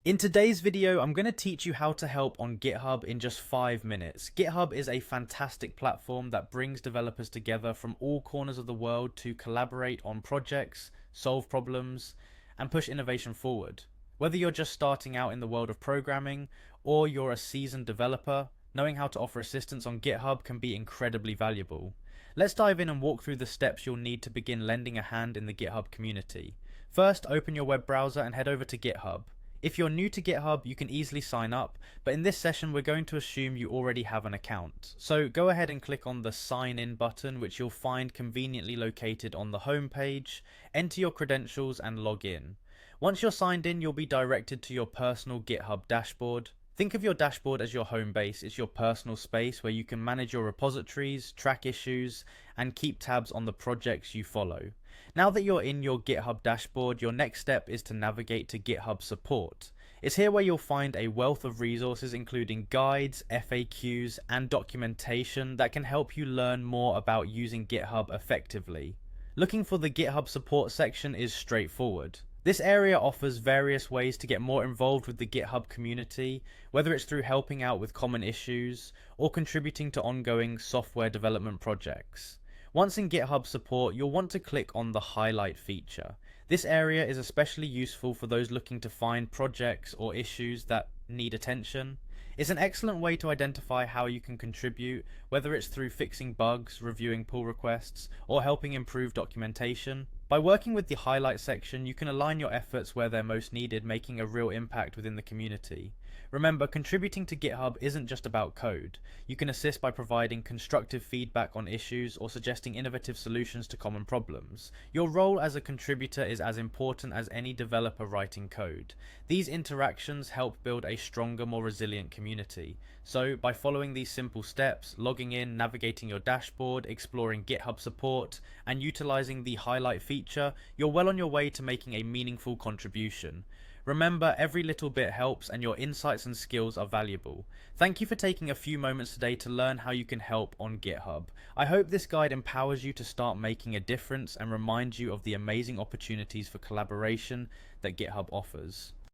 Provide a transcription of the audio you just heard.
In today's video, I'm going to teach you how to help on GitHub in just 5 minutes. GitHub is a fantastic platform that brings developers together from all corners of the world to collaborate on projects, solve problems, and push innovation forward. Whether you're just starting out in the world of programming or you're a seasoned developer, knowing how to offer assistance on GitHub can be incredibly valuable. Let's dive in and walk through the steps you'll need to begin lending a hand in the GitHub community. First, open your web browser and head over to GitHub. If you're new to GitHub, you can easily sign up, but in this session we're going to assume you already have an account. So go ahead and click on the sign in button, which you'll find conveniently located on the home page. Enter your credentials and log in. Once you're signed in, you'll be directed to your personal GitHub dashboard. Think of your dashboard as your home base. It's your personal space where you can manage your repositories, track issues, and keep tabs on the projects you follow. Now that you're in your GitHub dashboard, your next step is to navigate to GitHub support. It's here where you'll find a wealth of resources including guides, FAQs, and documentation that can help you learn more about using GitHub effectively. Looking for the GitHub support section is straightforward. This area offers various ways to get more involved with the GitHub community, whether it's through helping out with common issues or contributing to ongoing software development projects. Once in GitHub support, you'll want to click on the highlight feature. This area is especially useful for those looking to find projects or issues that need attention. It's an excellent way to identify how you can contribute, whether it's through fixing bugs, reviewing pull requests, or helping improve documentation. By working with the highlight section, you can align your efforts where they're most needed, making a real impact within the community. Remember, contributing to GitHub isn't just about code. You can assist by providing constructive feedback on issues or suggesting innovative solutions to common problems. Your role as a contributor is as important as any developer writing code. These interactions help build a stronger, more resilient community. So, by following these simple steps, logging in, navigating your dashboard, exploring GitHub support, and utilizing the highlight feature, you're well on your way to making a meaningful contribution. Remember, every little bit helps and your insights and skills are valuable. Thank you for taking a few moments today to learn how you can help on GitHub. I hope this guide empowers you to start making a difference and reminds you of the amazing opportunities for collaboration that GitHub offers.